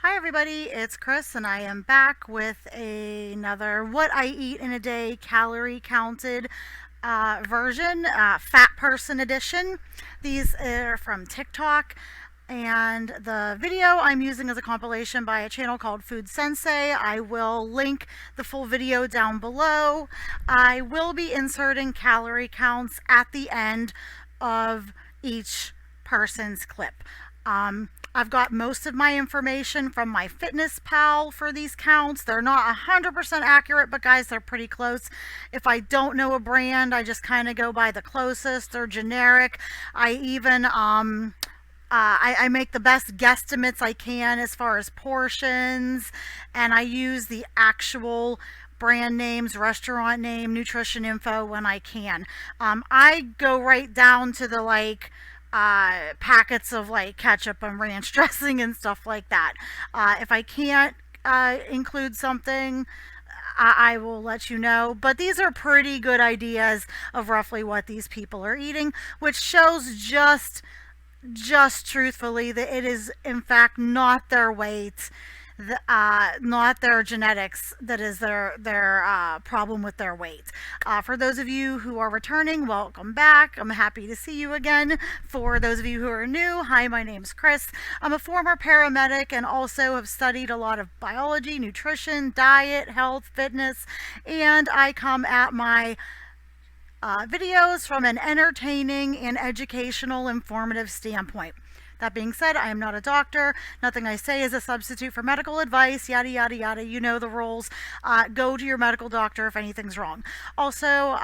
Hi everybody, it's Chris and I am back with another what I eat in a day calorie counted version, fat person edition. These are from TikTok, and the video I'm using is a compilation by a channel called Food Sensei. I will link the full video down below. I will be inserting calorie counts at the end of each person's clip. I've got most of my information from my Fitness Pal for these counts. They're not 100% accurate, but guys, they're pretty close. If I don't know a brand, I just kind of go by the closest. They're generic. I even I make the best guesstimates I can as far as portions, and I use the actual brand names, restaurant name, nutrition info when I can. I go right down to the packets of ketchup and ranch dressing and stuff like that. If I can't include something, I will let you know, but these are pretty good ideas of roughly what these people are eating, which shows just truthfully that it is in fact not their weight, not their genetics that is their problem with their weight. For those of you who are returning, welcome back. I'm happy to see you again. For those of you who are new, hi, my name's Chris. I'm a former paramedic and also have studied a lot of biology, nutrition, diet, health, fitness, and I come at my videos from an entertaining and educational, informative standpoint. That being said, I am not a doctor. Nothing I say is a substitute for medical advice, yada, yada, yada. You know the rules. Go to your medical doctor if anything's wrong. Also,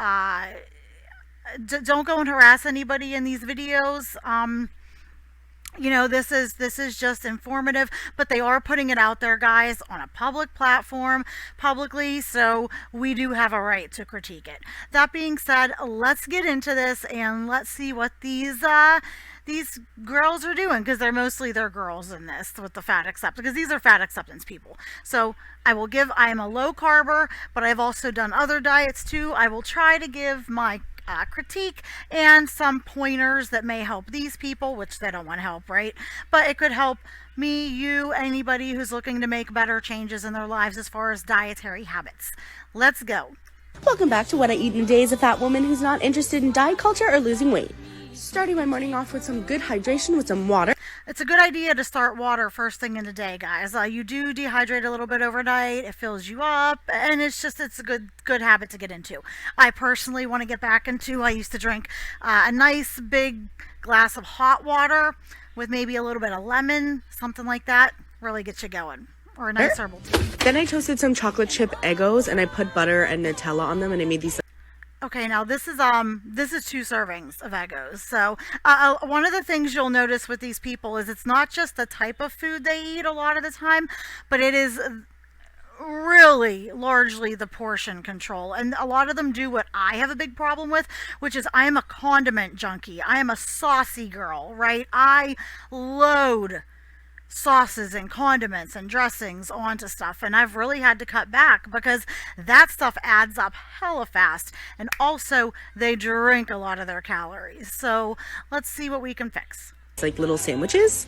don't go and harass anybody in these videos. You know, this is just informative, but they are putting it out there, guys, on a public platform, publicly, so we do have a right to critique it. That being said, let's get into this and let's see what these girls are doing, because they're girls in this with the fat acceptance, because these are fat acceptance people. So I am a low carber, but I've also done other diets too. I will try to give my critique and some pointers that may help these people, which they don't want help, right? But it could help me, you, anybody who's looking to make better changes in their lives as far as dietary habits. Let's go. Welcome back to What I Eat in a Day as a fat woman who's not interested in diet culture or losing weight. Starting my morning off with some good hydration with some water. It's a good idea to start water first thing in the day, guys. You do dehydrate a little bit overnight. It fills you up, and it's a good habit to get into. I personally want to get back into. I used to drink a nice big glass of hot water with maybe a little bit of lemon, something like that. Really gets you going. Or a nice herbal tea. Then I toasted some chocolate chip Eggos, and I put butter and Nutella on them, and I made these. Okay, now this is 2 servings of Eggos. So one of the things you'll notice with these people is it's not just the type of food they eat a lot of the time, but it is really largely the portion control. And a lot of them do what I have a big problem with, which is I am a condiment junkie. I am a saucy girl, right? I load sauces and condiments and dressings onto stuff, and I've really had to cut back because that stuff adds up hella fast, and also they drink a lot of their calories. So let's see what we can fix. It's like little sandwiches.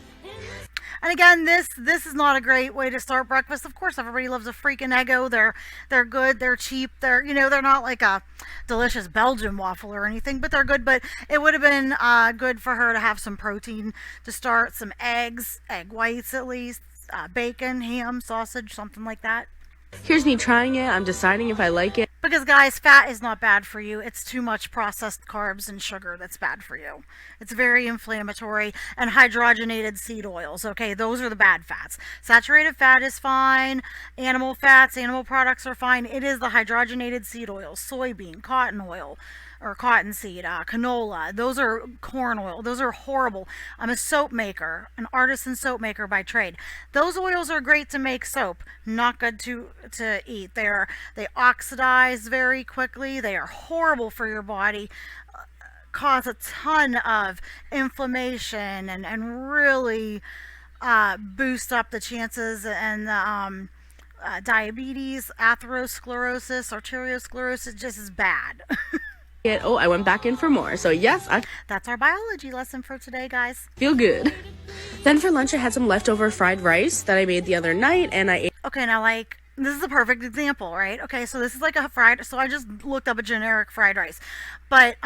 And again, this is not a great way to start breakfast. Of course, everybody loves a freaking Eggo. They're good, they're cheap, they're not like a delicious Belgian waffle or anything, but they're good. But it would have been good for her to have some protein to start, some eggs, egg whites at least, bacon, ham, sausage, something like that. Here's me trying it. I'm deciding if I like it. Because guys, fat is not bad for you. It's too much processed carbs and sugar that's bad for you. It's very inflammatory. And hydrogenated seed oils, okay? Those are the bad fats. Saturated fat is fine. Animal fats, animal products are fine. It is the hydrogenated seed oils, soybean, cotton oil, or cottonseed, canola. Those are corn oil. Those are horrible. I'm a soap maker, an artisan soap maker by trade. Those oils are great to make soap, not good to eat. They oxidize very quickly. They are horrible for your body. Cause a ton of inflammation and really boost up the chances and diabetes, atherosclerosis, arteriosclerosis. Just is bad. I went back in for more. So yes, I That's our biology lesson for today, guys. feel good. Then for lunch, I had some leftover fried rice that I made the other night, and I ate. Okay, now like this is a perfect example, right? Okay, so this is like a fried. So I just looked up a generic fried rice, but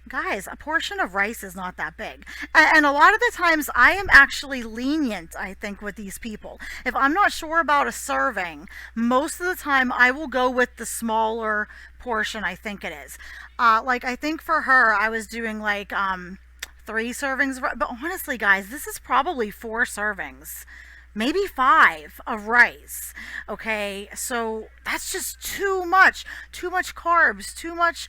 guys, a portion of rice is not that big, and a lot of the times I am actually lenient. I think with these people, if I'm not sure about a serving, most of the time I will go with the smaller portion. I think it is. Like I think for her, I was doing like 3 servings, but honestly, guys, this is probably 4 servings, maybe 5 of rice. Okay, so that's just too much carbs, too much,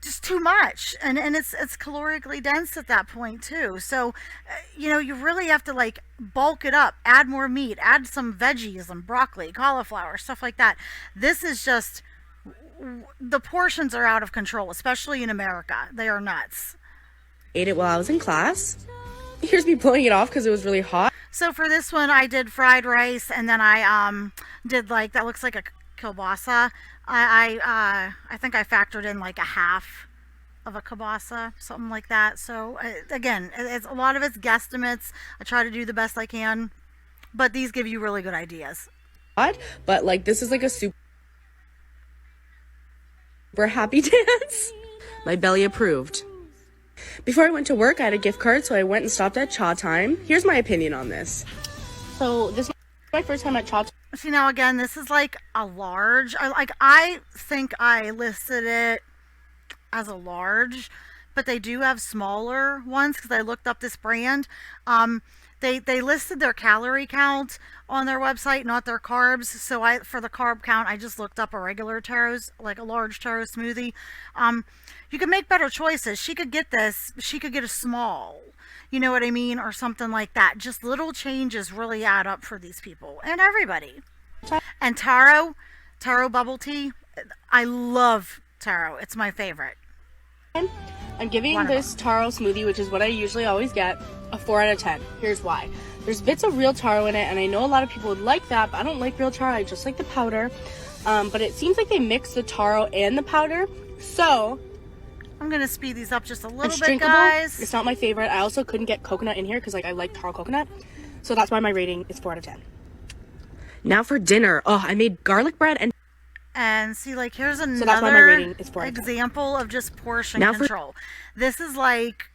just too much, and it's calorically dense at that point too. So you really have to like bulk it up, add more meat, add some veggies and broccoli, cauliflower, stuff like that. This is just, the portions are out of control, especially in America. They are nuts. Ate it while I was in class. Here's me blowing it off because it was really hot. So for this one, I did fried rice, and then I did like, that looks like a kielbasa. I think I factored in like a half of a kielbasa, something like that. So again, it's a lot of it's guesstimates. I try to do the best I can, but these give you really good ideas. But like this is like a super happy dance. My belly approved. Before I went to work, I had a gift card, so I went and stopped at Cha Time. Here's my opinion on this. So this is my first time at Cha Time. See, now again, this is like a large. I think I listed it as a large, but they do have smaller ones because I looked up this brand. They listed their calorie count on their website, not their carbs. So for the carb count, I just looked up a regular taros, like a large taro smoothie. You could make better choices. She could get this. She could get a small. You know what I mean? Or something like that. Just little changes really add up for these people and everybody. And taro bubble tea. I love taro. It's my favorite. I'm giving this taro smoothie, which is what I usually always get, a 4 out of 10. Here's why. There's bits of real taro in it, and I know a lot of people would like that, but I don't like real taro. I just like the powder. But it seems like they mix the taro and the powder. So I'm going to speed these up just a little bit, drinkable. guys. It's not my favorite. I also couldn't get coconut in here because like I like taro coconut. So that's why my rating is 4 out of 10. Now for dinner. Oh, I made garlic bread and see, like, here's another so that's why my rating is 4 out of 10. Example of just portion control. This is like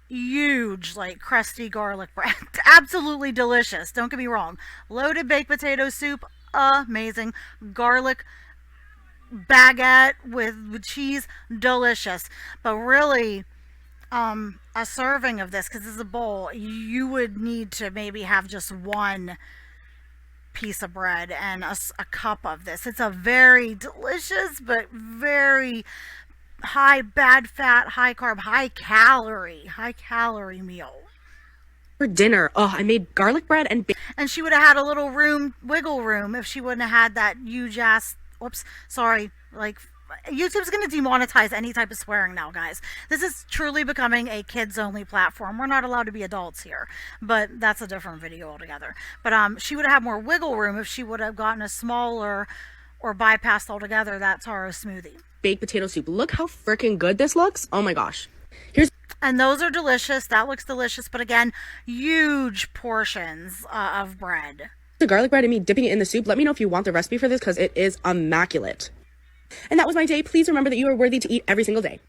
huge, like crusty garlic bread. Absolutely delicious. Don't get me wrong. Loaded baked potato soup, amazing. Garlic baguette with cheese, delicious. But really, a serving of this, because this is a bowl, you would need to maybe have just one piece of bread and a cup of this. It's a very delicious but very high bad fat, high carb, high calorie meal. For dinner, oh, I made garlic bread and she would have had a little wiggle room if she wouldn't have had that huge ass, whoops, sorry, like YouTube's going to demonetize any type of swearing now, guys. This is truly becoming a kids-only platform. We're not allowed to be adults here, but that's a different video altogether. But she would have had more wiggle room if she would have gotten a smaller or bypassed altogether that taro smoothie. Baked potato soup. Look how freaking good this looks. Oh my gosh. And those are delicious. That looks delicious. But again, huge portions of bread. The garlic bread and me dipping it in the soup. Let me know if you want the recipe for this because it is immaculate. And that was my day. Please remember that you are worthy to eat every single day.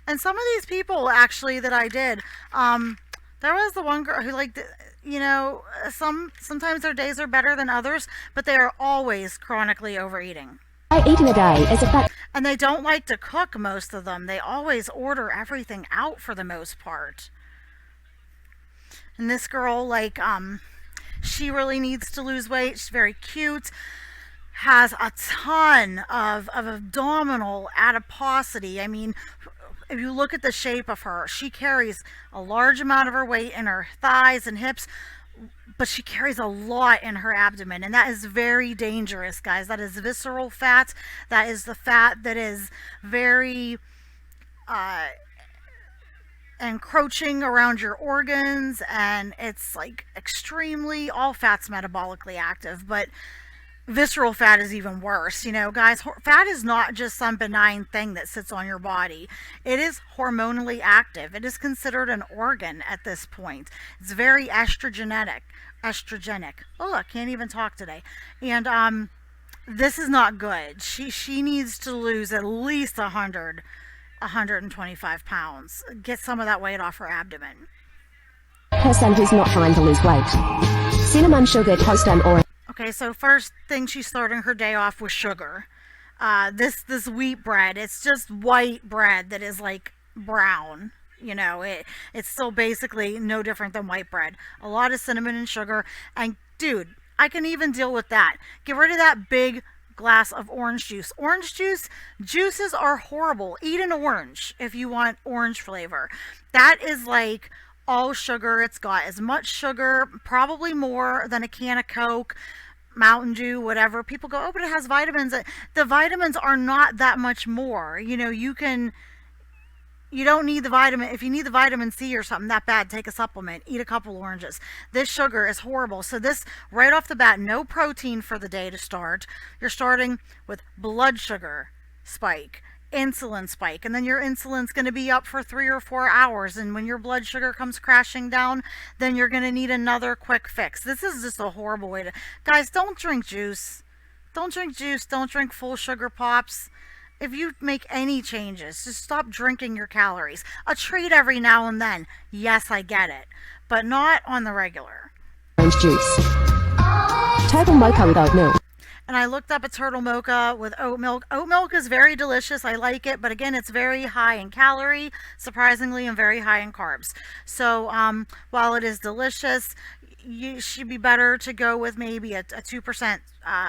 And some of these people actually that I did, there was the one girl who, like, you know, sometimes their days are better than others, but they are always chronically overeating. I ate in a day as a fact. And they don't like to cook, most of them. They always order everything out for the most part. And this girl, like, she really needs to lose weight. She's very cute. Has a ton of abdominal adiposity. I mean, if you look at the shape of her, she carries a large amount of her weight in her thighs and hips, but she carries a lot in her abdomen, and that is very dangerous, guys. That is visceral fat. That is the fat that is very encroaching around your organs, and it's like extremely, all fat's metabolically active, but Visceral fat is even worse. You know, guys, fat is not just some benign thing that sits on your body. It is hormonally active. It is considered an organ at this point. It's very estrogenic. Estrogenic. Oh, I can't even talk today. And this is not good. She needs to lose at least 125 pounds. Get some of that weight off her abdomen. Person who's not trying to lose weight. Cinnamon sugar toast and orange. Okay, so first thing she's starting her day off with sugar. This wheat bread, it's just white bread that is like brown. You know, it's still basically no different than white bread. A lot of cinnamon and sugar. And dude, I can even deal with that. Get rid of that big glass of orange juice. Juices are horrible. Eat an orange if you want orange flavor. That is like all sugar. It's got as much sugar, probably more than a can of Coke, Mountain Dew, whatever. People go, oh, but it has vitamins. The vitamins are not that much more. You know, you don't need the vitamin. If you need the vitamin C or something that bad, take a supplement. Eat a couple oranges. This sugar is horrible. So this, right off the bat, no protein for the day to start. You're starting with blood sugar spike, insulin spike, and then your insulin's going to be up for 3 or 4 hours, and when your blood sugar comes crashing down, then you're going to need another quick fix. This is just a horrible way to... Guys, don't drink juice. Don't drink full sugar pops. If you make any changes, just stop drinking your calories. A treat every now and then, yes, I get it, but not on the regular. Orange juice. Turtle mocha with oat milk. And I looked up a turtle mocha with oat milk. Oat milk is very delicious. I like it. But again, it's very high in calorie, surprisingly, and very high in carbs. So while it is delicious, you should be better to go with maybe a 2%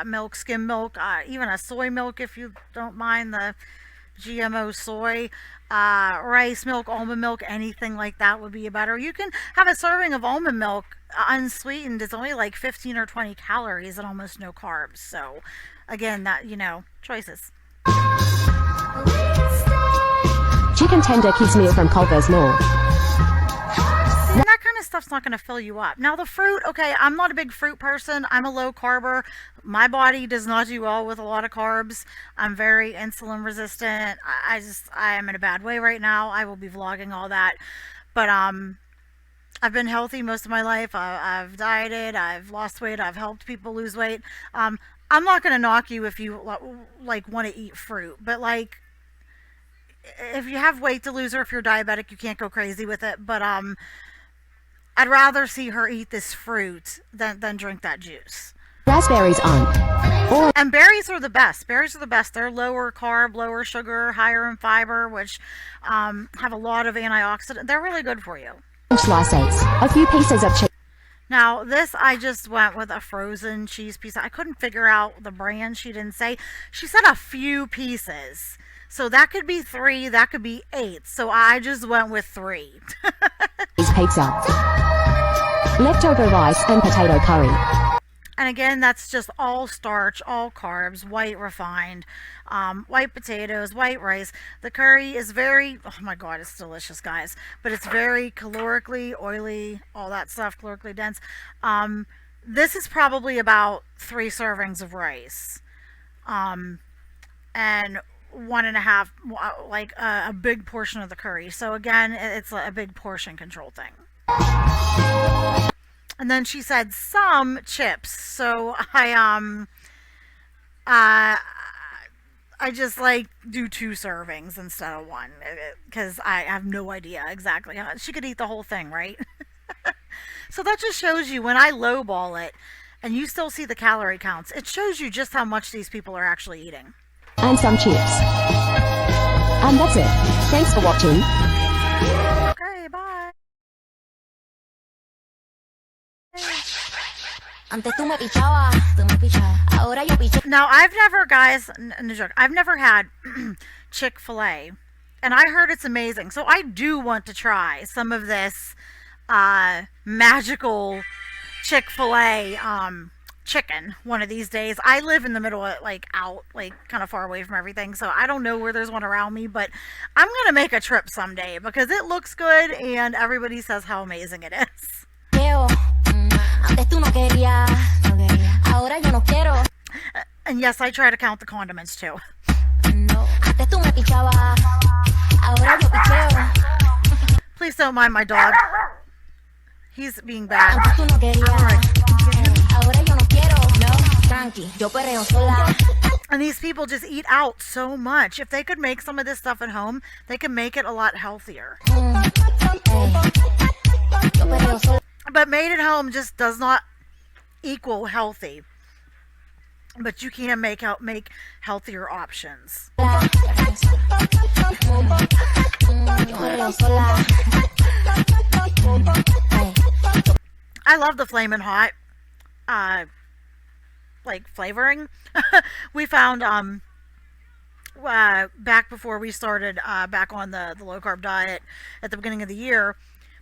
milk, skim milk, even a soy milk if you don't mind the GMO soy. Rice milk, almond milk, anything like that would be better. You can have a serving of almond milk unsweetened. It's only like 15 or 20 calories and almost no carbs. So again, that, you know, choices. Chicken tender kids meal from Culver's Mall. And that kind of stuff's not going to fill you up. Now the fruit, okay, I'm not a big fruit person. I'm a low carber. My body does not do well with a lot of carbs. I'm very insulin resistant. I am in a bad way right now. I will be vlogging all that. But I've been healthy most of my life. I've dieted. I've lost weight. I've helped people lose weight. I'm not going to knock you if you like want to eat fruit. But like, if you have weight to lose or if you're diabetic, you can't go crazy with it. But I'd rather see her eat this fruit than drink that juice. Raspberries on. And berries are the best. Berries are the best. They're lower carb, lower sugar, higher in fiber, which have a lot of antioxidant. They're really good for you. Slices. A few pieces of cheese. Now, this, I just went with a frozen cheese piece. I couldn't figure out the brand. She didn't say. She said a few pieces. So that could be 3, that could be 8. So I just went with 3. Pizza. Leftover rice and potato curry. And again, that's just all starch, all carbs, white refined, white potatoes, white rice. The curry is very, oh my God, it's delicious, guys. But it's very calorically, oily, all that stuff, calorically dense. This is probably about 3 servings of rice. And 1.5, like a big portion of the curry. So again, it's a big portion control thing. And then she said some chips. So I just like do 2 servings instead of 1 because I have no idea exactly how she could eat the whole thing, right? So that just shows you when I lowball it and you still see the calorie counts, it shows you just how much these people are actually eating. And some chips. And that's it. Thanks for watching. Okay, bye. Now, I've never, guys, no joke, I've never had Chick-fil-A, and I heard it's amazing. So I do want to try some of this magical Chick-fil-A chicken one of these days. I live in the middle of kind of far away from everything, so I don't know where there's one around me, but I'm gonna make a trip someday because it looks good and everybody says how amazing it is. And yes, I try to count the condiments too. Please don't mind my dog. He's being bad. And these people just eat out so much. If they could make some of this stuff at home, they could make it a lot healthier. But made at home just does not equal healthy. But you can make healthier options. I love the Flamin' Hot like flavoring. We found back before we started back on the low carb diet at the beginning of the year,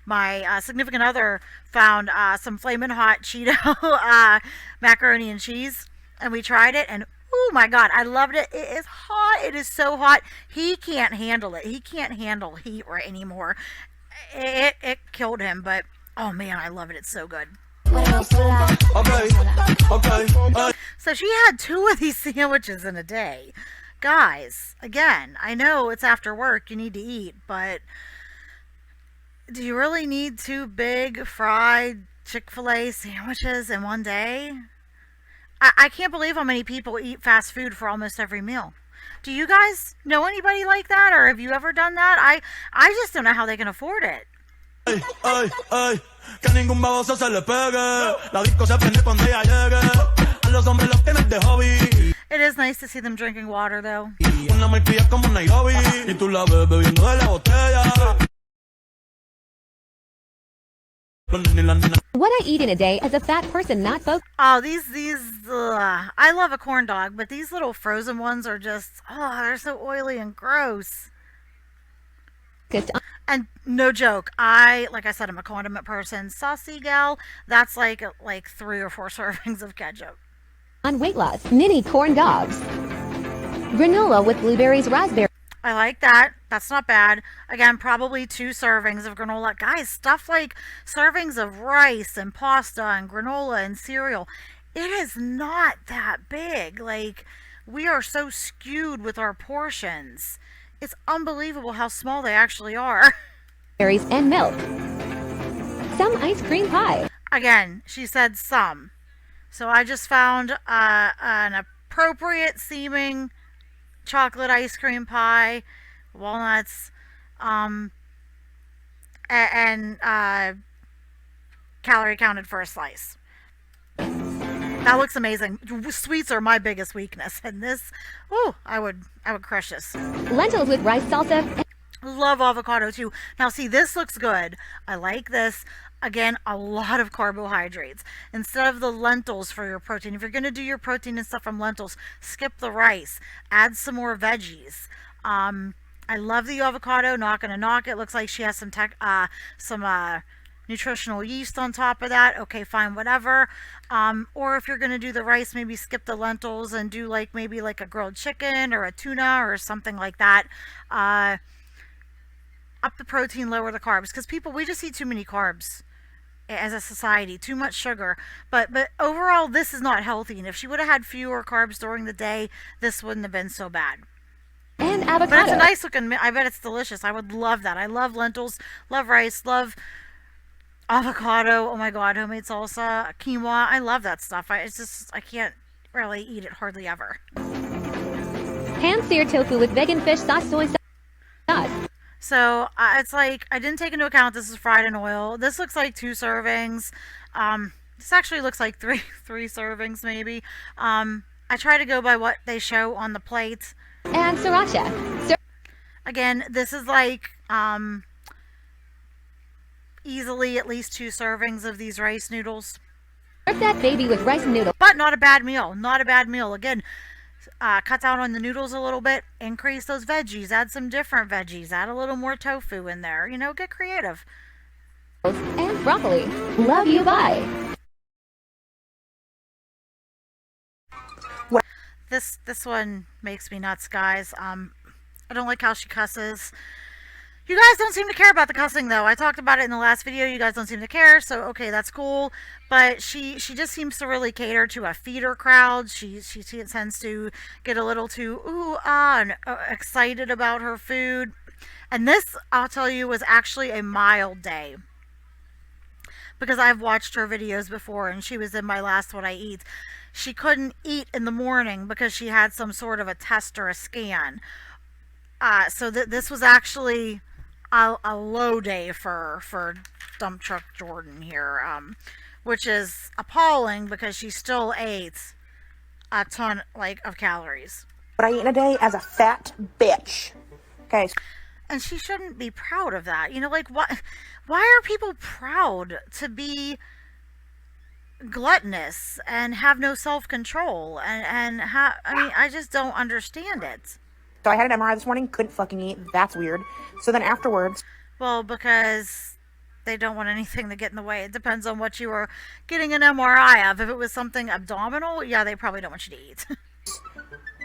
my significant other found some Flamin' Hot Cheeto macaroni and cheese, and we tried it, and oh my god, I loved it. It is hot. It is so hot. He can't handle it. He can't handle heat right anymore. It killed him, but oh man, I love it. It's so good. Okay. So she had 2 of these sandwiches in a day. Guys, again, I know it's after work, you need to eat, but do you really need 2 big fried Chick-fil-A sandwiches in one day? I can't believe how many people eat fast food for almost every meal. Do you guys know anybody like that, or have you ever done that? I just don't know how they can afford it. Ay, ay, ay, que ningún baboso se le pegue. La disco se prende cuando ella llegue. A los hombres los tienes de hobby. It is nice to see them drinking water, though. Una marquilla como Nairobi. Y tú la ves bebiendo de la botella. What I eat in a day as a fat person not focused. Oh, these I love a corn dog, but these little frozen ones are just, they're so oily and gross. And no joke, like I said, I'm a condiment person. Saucy gal, that's like 3 or 4 servings of ketchup. On weight loss, mini corn dogs. Granola with blueberries, raspberry. I like that. That's not bad. Again, probably 2 servings of granola. Guys, stuff like servings of rice and pasta and granola and cereal. It is not that big. Like, we are so skewed with our portions. It's unbelievable how small they actually are. Berries and milk. Some ice cream pie. Again, she said some. So I just found an appropriate seeming chocolate ice cream pie, walnuts, and calorie counted for a slice. That looks amazing. Sweets are my biggest weakness, and this, I would crush this. Lentils with rice salsa. Love avocado too. Now see, this looks good. I like this. Again, a lot of carbohydrates. Instead of the lentils for your protein, if you're going to do your protein and stuff from lentils, skip the rice. Add some more veggies. I love the avocado. Not going to knock it. Looks like she has some nutritional yeast on top of that. Okay, fine, whatever. Or if you're going to do the rice, maybe skip the lentils and do maybe a grilled chicken or a tuna or something like that. Up the protein, lower the carbs, because we just eat too many carbs as a society, too much sugar. But overall, this is not healthy, and if she would have had fewer carbs during the day, this wouldn't have been so bad. And avocado. But it's a nice looking, I bet it's delicious. I would love that. I love lentils, love rice, love avocado. Oh my god, homemade salsa, quinoa. I love that stuff. I can't really eat it hardly ever. Pan-seared tofu with vegan fish sauce, soy sauce. So it's I didn't take into account this is fried in oil. This looks like 2 servings. This actually looks like three servings maybe. I try to go by what they show on the plate. And sriracha. Again, this is easily at least 2 servings of these rice noodles. Serve that baby with rice and noodles. But not a bad meal. Not a bad meal. Again, cut down on the noodles a little bit. Increase those veggies. Add some different veggies. Add a little more tofu in there. Get creative. And broccoli. Love you, bye. This one makes me nuts, guys. I don't like how she cusses. You guys don't seem to care about the cussing though. I talked about it in the last video. You guys don't seem to care, so okay, that's cool. But she just seems to really cater to a feeder crowd. She tends to get a little too and excited about her food. And this, I'll tell you, was actually a mild day because I've watched her videos before, and she was in my last What I Eat. She couldn't eat in the morning because she had some sort of a test or a scan. So this was actually a low day for dump truck Jordan here, which is appalling because she still ate a ton of calories. What I eat in a day as a fat bitch. Okay. And she shouldn't be proud of that. You know, like why are people proud to be gluttonous and have no self-control I mean, I just don't understand it. So I had an MRI this morning, couldn't fucking eat. That's weird. So then afterwards, well, because they don't want anything to get in the way. It depends on what you were getting an MRI of. If it was something abdominal, yeah, they probably don't want you to eat.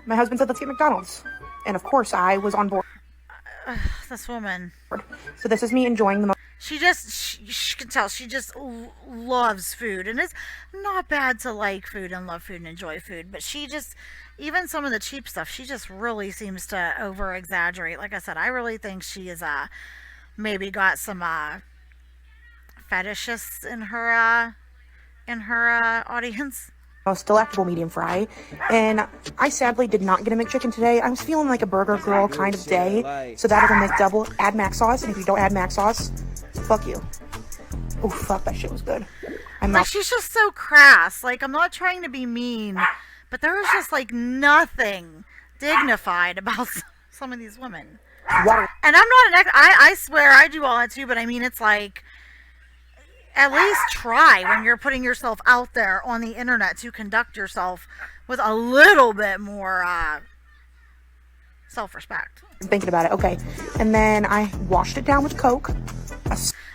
my husband said, let's get McDonald's. And of course I was on board. This woman. So this is me enjoying the most. She can tell she just loves food, and it's not bad to like food and love food and enjoy food, but she just, even some of the cheap stuff, she just really seems to over exaggerate. Like I said, I really think she is maybe got some fetishists in her audience. Most delectable medium fry, and I sadly did not get a McChicken today. I was feeling like a burger girl kind of day, so that is a McDouble. Add mac sauce, and if you don't add mac sauce, fuck you. Oh fuck, that shit was good. Like, she's just so crass. Like, I'm not trying to be mean, but there is just like nothing dignified about some of these women. Water. And I'm not I swear I do all that too, but I mean, it's like, at least try when you're putting yourself out there on the internet to conduct yourself with a little bit more self-respect. Thinking about it, okay. And then I washed it down with Coke.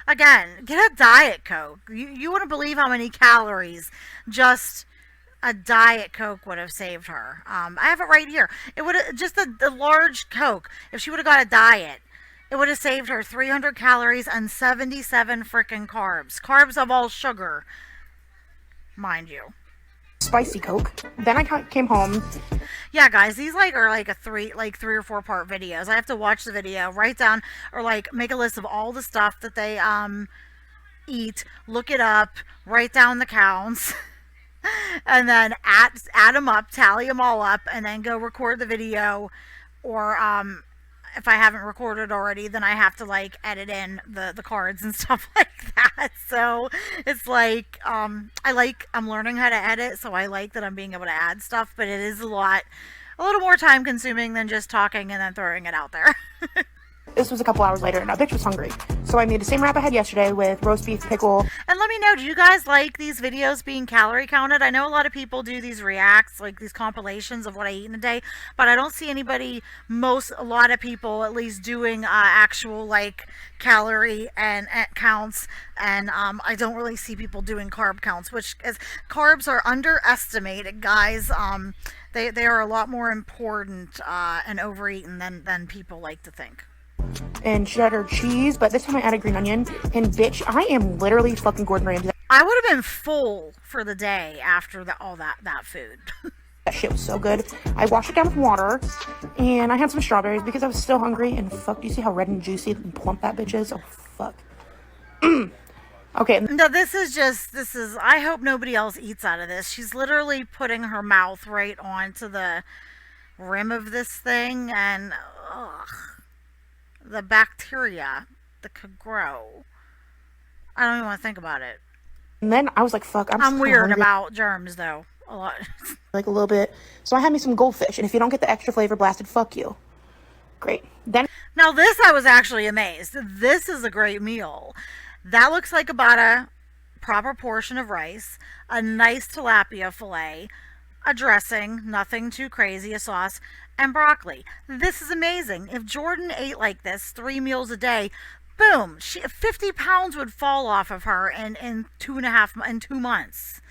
Again, get a Diet Coke. You wouldn't believe how many calories just a Diet Coke would have saved her. I have it right here. It would have, just the large Coke, if she would have got a diet, it would have saved her 300 calories and 77 freaking carbs. Carbs of all sugar, mind you. Spicy Coke. Then I came home. Yeah, guys, these are like three or four part videos. I have to watch the video, write down, or like make a list of all the stuff that they eat, look it up, write down the counts, and then add them up, tally them all up, and then go record the video, or if I haven't recorded already, then I have to like edit in the cards and stuff like that. So it's like, I'm learning how to edit, so I like that I'm being able to add stuff, but it is a little more time consuming than just talking and then throwing it out there. This was a couple hours later, and that bitch was hungry. So I made the same wrap I had yesterday with roast beef, pickle. And let me know, do you guys like these videos being calorie counted? I know a lot of people do these reacts, like these compilations of what I eat in a day, but I don't see a lot of people at least doing actual like calorie and counts, and I don't really see people doing carb counts, which is, carbs are underestimated, guys. They are a lot more important and overeaten than people like to think. And cheddar cheese, but this time I added green onion. And bitch, I am literally fucking Gordon Ramsay. I would have been full for the day after all that food. That shit was so good. I washed it down with water, and I had some strawberries because I was still hungry. And fuck, do you see how red and juicy and plump that bitch is? Oh fuck. Okay. No, this is. I hope nobody else eats out of this. She's literally putting her mouth right onto the rim of this thing, and ugh. The bacteria that could grow. I don't even want to think about it. And then I was like, fuck, I'm weird about germs, though. A lot. Like a little bit. So I had me some goldfish, and if you don't get the extra flavor blasted, fuck you. Great. Then now this, I was actually amazed. This is a great meal. That looks like about a proper portion of rice, a nice tilapia fillet, a dressing, nothing too crazy, a sauce, and broccoli. This is amazing. If Jordan ate like this 3 meals a day, boom, 50 pounds would fall off of her in 2 months.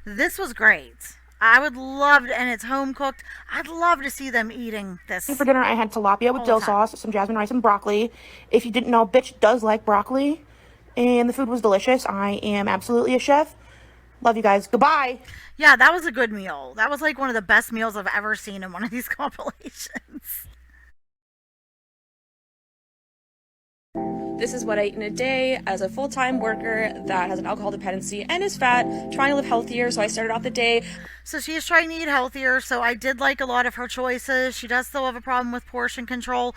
This was great. I would love to, and it's home cooked. I'd love to see them eating this For dinner, I had tilapia with all the dill time. sauce, some jasmine rice, and broccoli. If you didn't know, bitch does like broccoli. And the food was delicious. I am absolutely a chef. Love you guys. Goodbye. Yeah, that was a good meal. That was like one of the best meals I've ever seen in one of these compilations. This is what I eat in a day as a full-time worker that has an alcohol dependency and is fat, trying to live healthier. So I started off the day. So she is trying to eat healthier. So I did like a lot of her choices. She does still have a problem with portion control.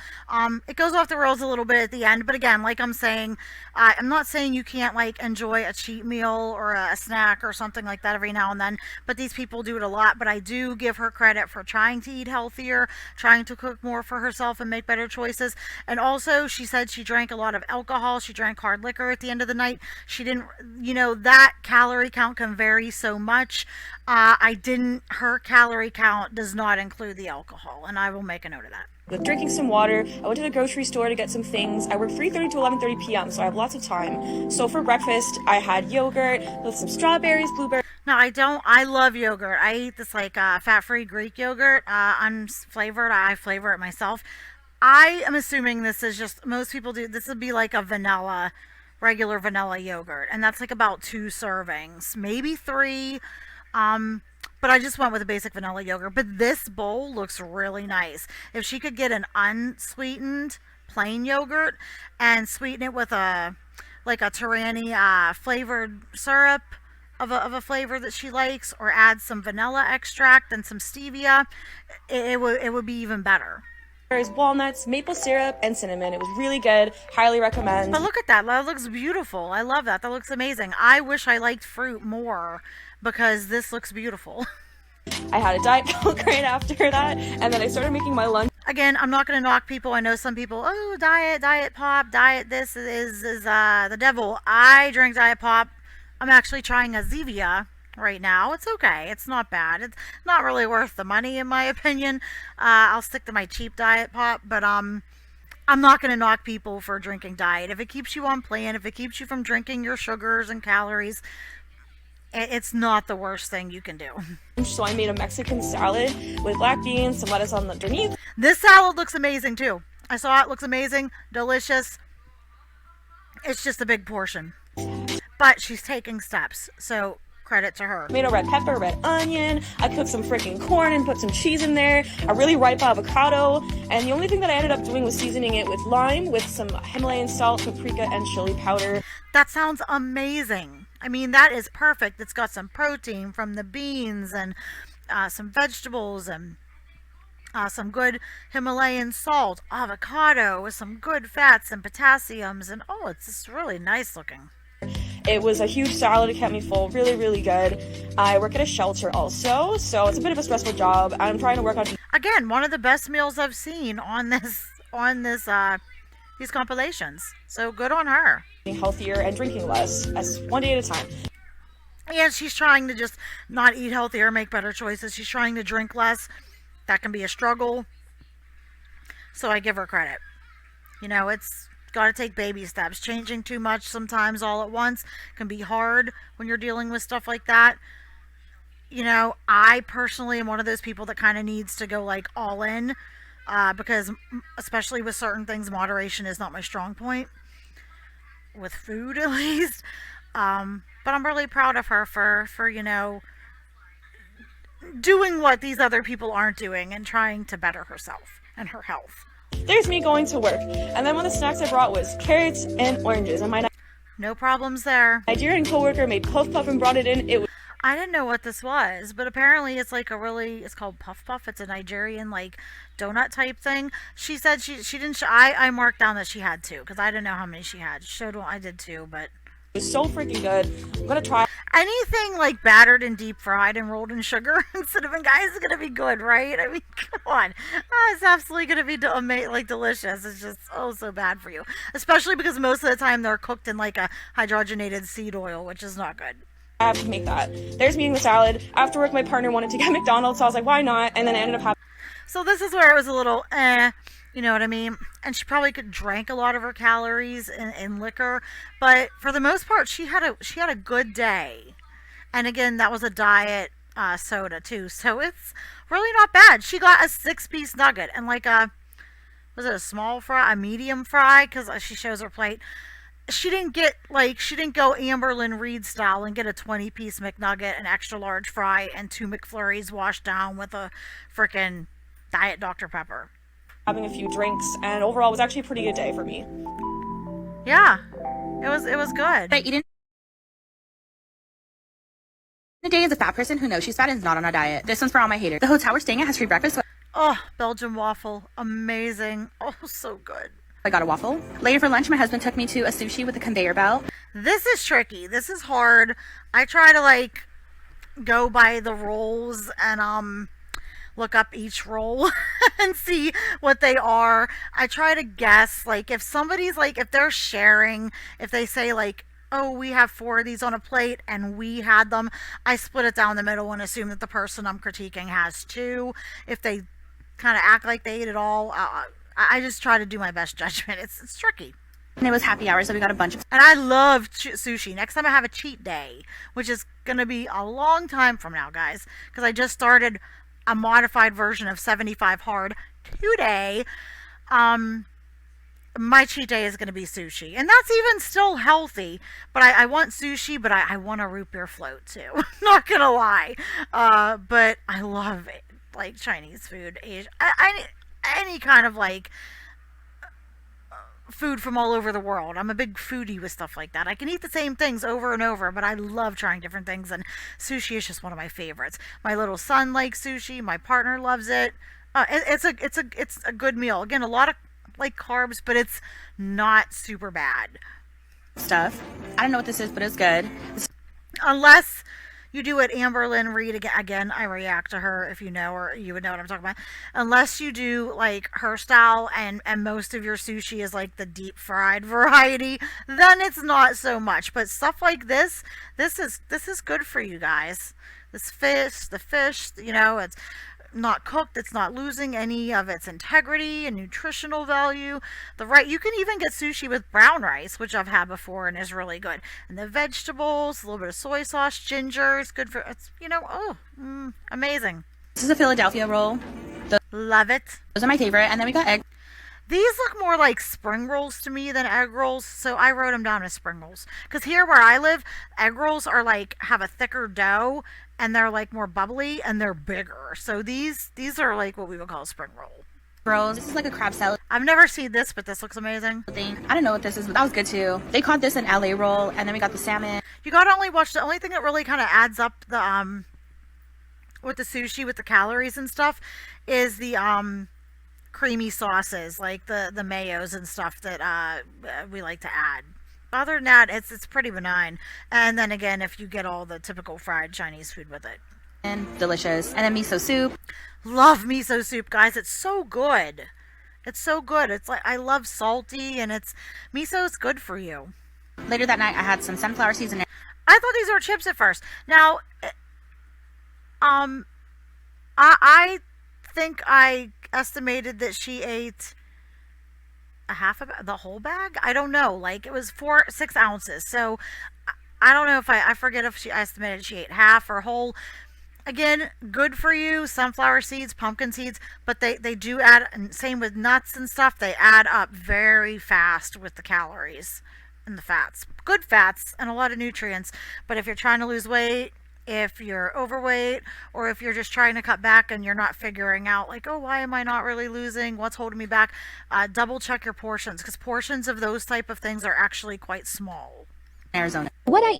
It goes off the rails a little bit at the end, but again, like I'm saying, I'm not saying you can't like enjoy a cheat meal or a snack or something like that every now and then. But these people do it a lot. But I do give her credit for trying to eat healthier, trying to cook more for herself and make better choices. And also, she said she drank a lot of alcohol. She drank hard liquor at the end of the night. She didn't, that calorie count can vary so much. Her calorie count does not include the alcohol, and I will make a note of that. With drinking some water, I went to the grocery store to get some things. I work 3:30 to 11:30 p.m., so I have lots of time. So for breakfast, I had yogurt with some strawberries, blueberries. No, I love yogurt. I eat this like fat-free Greek yogurt, unflavored. I flavor it myself. I am assuming this is just, most people do, this would be like a regular vanilla yogurt. And that's like about 2 servings, maybe 3. But I just went with a basic vanilla yogurt. But this bowl looks really nice. If she could get an unsweetened plain yogurt and sweeten it with a Torani flavored syrup of a flavor that she likes, or add some vanilla extract and some stevia, it would be even better. Walnuts, maple syrup, and cinnamon. It was really good. Highly recommend. But look at that. That looks beautiful. I love that. That looks amazing. I wish I liked fruit more because this looks beautiful. I had a Diet Coke right after that, and then I started making my lunch. Again, I'm not going to knock people. I know some people, oh, diet pop, diet this is the devil. I drink diet pop. I'm actually trying a Zevia right now. It's okay. It's not bad. It's not really worth the money in my opinion. I'll stick to my cheap diet pop, but I'm not going to knock people for drinking diet. If it keeps you on plan, if it keeps you from drinking your sugars and calories, it's not the worst thing you can do. So I made a Mexican salad with black beans, some lettuce on underneath. This salad looks amazing too. I saw it. Looks amazing, delicious. It's just a big portion, but she's taking steps, so credit to her. Made a red pepper, red onion. I cooked some freaking corn and put some cheese in there. A really ripe avocado. And the only thing that I ended up doing was seasoning it with lime, with some Himalayan salt, paprika, and chili powder. That sounds amazing. I mean, that is perfect. It's got some protein from the beans and some vegetables and some good Himalayan salt, avocado with some good fats and potassiums, and oh, it's just really nice looking. It was a huge salad. It kept me full. Really, really good. I work at a shelter also, so it's a bit of a stressful job. I'm trying to work on... Again, one of the best meals I've seen on these compilations. So good on her. Being healthier and drinking less, as one day at a time. And she's trying to just not eat healthier, make better choices. She's trying to drink less. That can be a struggle. So I give her credit. It's got to take baby steps. Changing too much sometimes all at once can be hard when you're dealing with stuff like that. I personally am one of those people that kind of needs to go like all in because especially with certain things, moderation is not my strong point. With food, at least. But I'm really proud of her for doing what these other people aren't doing and trying to better herself and her health. There's me going to work. And then one of the snacks I brought was carrots and oranges. And my no problems there. Nigerian coworker made puff puff and brought it in. I didn't know what this was, but apparently it's like it's called puff puff. It's a Nigerian like donut type thing. She said she didn't. I marked down that she had 2 because I didn't know how many she had. Showed one, I did 2, but it was so freaking good. I'm gonna try anything like battered and deep fried and rolled in sugar and cinnamon, guys, is gonna be good, right? I mean, come on. It's absolutely gonna be delicious. It's just so bad for you, especially because most of the time they're cooked in like a hydrogenated seed oil, which is not good. I have to make that. There's me eating the salad. After work, my partner wanted to get McDonald's, so I was like, why not? And then I ended up having... So this is where it was a little, you know what I mean? And she probably could drank a lot of her calories in liquor, but for the most part, she had a good day. And again, that was a diet soda too. So it's really not bad. She got a 6-piece nugget and like a, was it a small fry, a medium fry? Because she shows her plate. She didn't go Amberlyn Reed style and get a 20-piece McNugget, an extra large fry, and 2 McFlurries washed down with a freaking Diet Dr. Pepper. Having a few drinks, and overall it was actually a pretty good day for me. Yeah, it was good. But eating the day is a fat person who knows she's fat and is not on a diet. This one's for all my haters. The hotel we're staying at has free breakfast, so Oh, Belgian waffle, amazing. Oh, so good. I got a waffle. Later for lunch, my husband took me to a sushi with a conveyor belt. This is tricky. This is hard. I try to like go by the rolls and look up each roll and see what they are. I try to guess, like, if somebody's like, if they're sharing, if they say like, oh, we have 4 of these on a plate and we had them, I split it down the middle and assume that the person I'm critiquing has 2. If they kind of act like they ate it all, I just try to do my best judgment. It's tricky. And it was happy hour, so we got a bunch of And I love sushi. Next time I have a cheat day, which is going to be a long time from now, guys, because I just started a modified version of 75 hard today. My cheat day is going to be sushi. And that's even still healthy. But I want sushi, but I want a root beer float too. Not going to lie. But I love it. Like Chinese food, Asian, any kind of like food from all over the world. I'm a big foodie with stuff like that. I can eat the same things over and over, but I love trying different things, and sushi is just one of my favorites. My little son likes sushi. My partner loves it. It's a good meal. Again, a lot of like carbs, but it's not super bad. stuff. I don't know what this is, but it's good. Unless you do what Amberlyn Reed again, I react to her if you know, or you would know what I'm talking about. Unless you do like her style and most of your sushi is like the deep fried variety, then it's not so much. But stuff like this is good for you guys. The fish, you know, it's not cooked, it's not losing any of its integrity and nutritional value. You can even get sushi with brown rice, which I've had before and is really good. And the vegetables, a little bit of soy sauce, ginger, it's good for, it's, you know, amazing. This is a Philadelphia roll. Love it. Those are my favorite. And then we got egg. These look more like spring rolls to me than egg rolls, so I wrote them down as spring rolls. Because here where I live, egg rolls are like, have a thicker dough, and they're like more bubbly, and they're bigger. So these are like what we would call a spring roll. Rolls. This is like a crab salad I've never seen this, but this looks amazing. thing. I don't know what this is, but that was good too. They called this an LA roll, and then we got the salmon. You gotta only watch, the only thing that really kind of adds up the, with the sushi, with the calories and stuff, is the, creamy sauces, like the mayos and stuff that we like to add. Other than that, it's pretty benign. And then again, if you get all the typical fried Chinese food with it. And delicious. And then miso soup. Love miso soup, guys. It's so good. It's so good. It's like, I love salty, and miso is good for you. Later that night, I had some sunflower seeds in it. I thought these were chips at first. Now, I think I estimated that she ate the whole bag. I don't know. Like, it was 6 ounces. So I don't know if I forget if she estimated she ate half or whole. Again, good for you. Sunflower seeds, pumpkin seeds, but they do add, and same with nuts and stuff, they add up very fast with the calories and the fats. Good fats and a lot of nutrients. But if you're trying to lose weight, if you're overweight, or if you're just trying to cut back and you're not figuring out like, oh, why am I not really losing? What's holding me back? Double check your portions, because portions of those type of things are actually quite small. Arizona. What I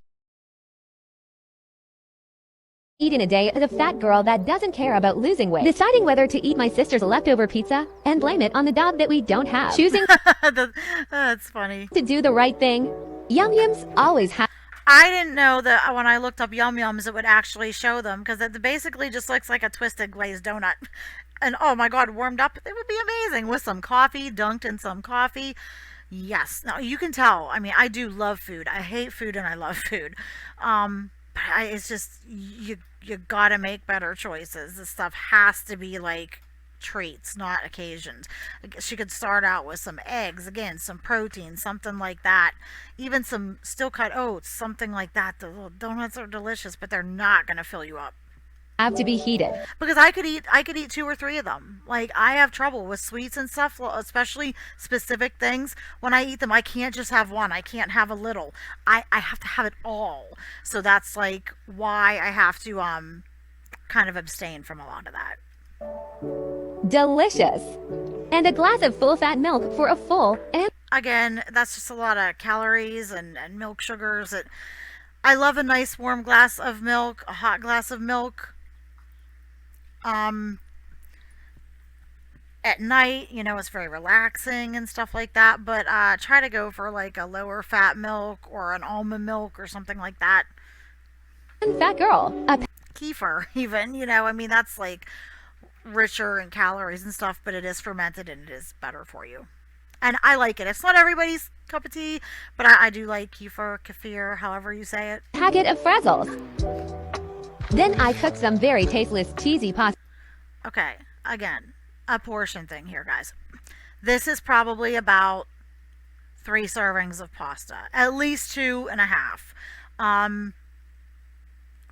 eat in a day is a fat girl that doesn't care about losing weight. Deciding whether to eat my sister's leftover pizza and blame it on the dog that we don't have. Choosing That's funny. to do the right thing. Yum Yums always have. I didn't know that when I looked up Yum Yums, it would actually show them, because it basically just looks like a twisted glazed donut. And oh my God, warmed up, it would be amazing with some coffee, dunked in some coffee. Yes. Now you can tell. I mean, I do love food. I hate food and I love food. But it's just, you gotta make better choices. This stuff has to be like treats, not occasions. She could start out with some eggs, again, some protein, something like that. Even some steel cut oats, something like that. The little donuts are delicious, but they're not going to fill you up. have to be heated. Because I could eat 2 or 3 of them. Like, I have trouble with sweets and stuff, especially specific things. When I eat them, I can't just have one. I can't have a little. I have to have it all. So that's like why I have to kind of abstain from a lot of that. Delicious. And a glass of full-fat milk for a full and Again, that's just a lot of calories and milk sugars. I love a nice warm glass of milk, a hot glass of milk. Um, at night, it's very relaxing and stuff like that. But try to go for like a lower fat milk or an almond milk or something like that. fat girl. A Kefir, even, I mean, that's like richer in calories and stuff, but it is fermented and it is better for you. And I like it. It's not everybody's cup of tea, but I do like kefir, however you say it. packet of frazzles. Then I cooked some very tasteless cheesy pasta. Okay, again, a portion thing here, guys. This is probably about 3 servings of pasta, at least 2.5.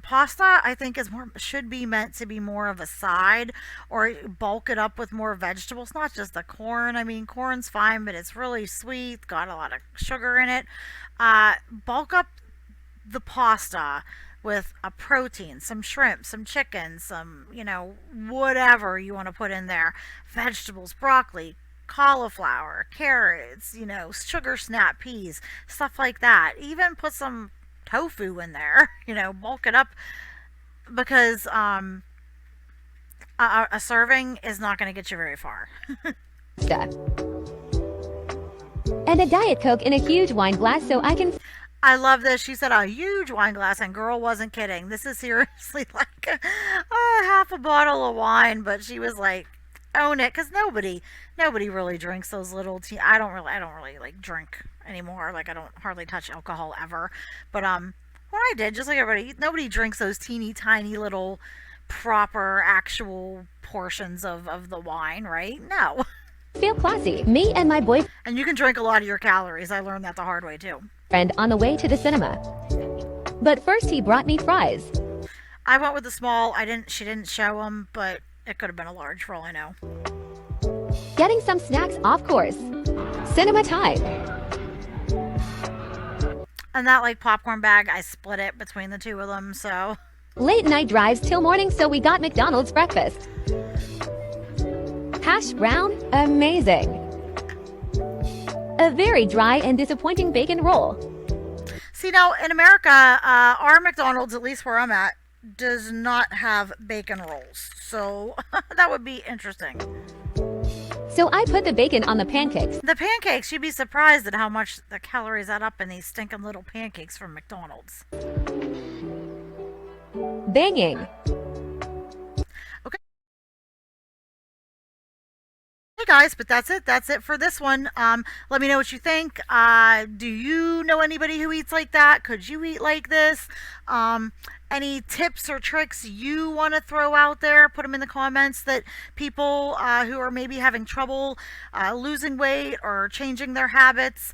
Pasta, I think, should be meant to be more of a side, or bulk it up with more vegetables, not just the corn. I mean, corn's fine, but it's really sweet, got a lot of sugar in it. Bulk up the pasta with a protein, some shrimp, some chicken, some, whatever you want to put in there. Vegetables, broccoli, cauliflower, carrots, sugar snap peas, stuff like that. Even put some tofu in there, bulk it up, because a serving is not going to get you very far. And a Diet Coke in a huge wine glass so I can I love this. She said a huge wine glass, and girl wasn't kidding. This is seriously like half a bottle of wine, but she was like, own it, because nobody really drinks those little tea. I don't really like drink anymore. Like, I don't hardly touch alcohol ever. But what I did, just like everybody, nobody drinks those teeny tiny little proper actual portions of the wine, right? No. feel classy. Me and my boyfriend And you can drink a lot of your calories. I learned that the hard way too. on the way to the cinema. But first he brought me fries. I went with the small. She didn't show them, but it could have been a large for all I know. Getting some snacks, of course. Cinema time. And that like popcorn bag, I split it between the 2 of them, so. Late night drives till morning, so we got McDonald's breakfast. Hash brown, amazing. A very dry and disappointing bacon roll. See, now in America, our McDonald's, at least where I'm at, does not have bacon rolls. So that would be interesting. So I put the bacon on the pancakes. The pancakes, you'd be surprised at how much the calories add up in these stinking little pancakes from McDonald's. Banging. Okay. Hey guys, but that's it. That's it for this one. Let me know what you think. Do you know anybody who eats like that? Could you eat like this? Any tips or tricks you want to throw out there? Put them in the comments, that people who are maybe having trouble losing weight or changing their habits.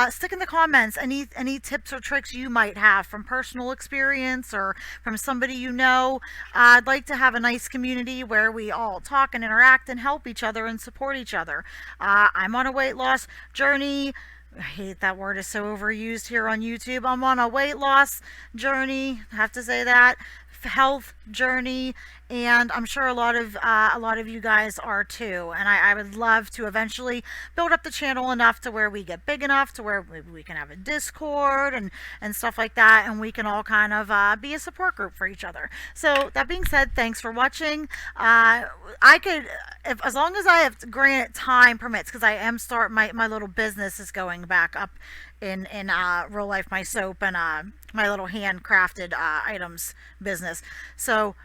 Stick in the comments any tips or tricks you might have from personal experience or from somebody you know. I'd like to have a nice community where we all talk and interact and help each other and support each other. I'm on a weight loss journey. I hate that word, is so overused here on YouTube. I'm on a weight loss journey, I have to say that, health journey, and I'm sure a lot of you guys are too. And I would love to eventually build up the channel enough to where we get big enough to where we can have a Discord and stuff like that, and we can all kind of be a support group for each other. So that being said, thanks for watching. I could, as long as I have, granted time permits, because I am my little business is going back up in real life, my soap and my little handcrafted items business. So,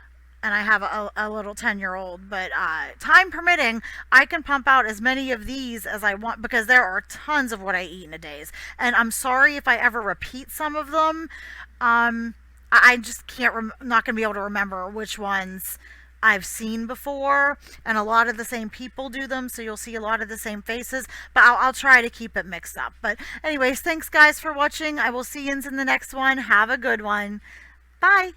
and I have a little 10-year-old, but time permitting, I can pump out as many of these as I want, because there are tons of what I eat in a day. And I'm sorry if I ever repeat some of them. I just can't, not gonna be able to remember which ones I've seen before, and a lot of the same people do them, so you'll see a lot of the same faces, but I'll try to keep it mixed up. But anyways, thanks guys for watching. I will see you in the next one. Have a good one. Bye.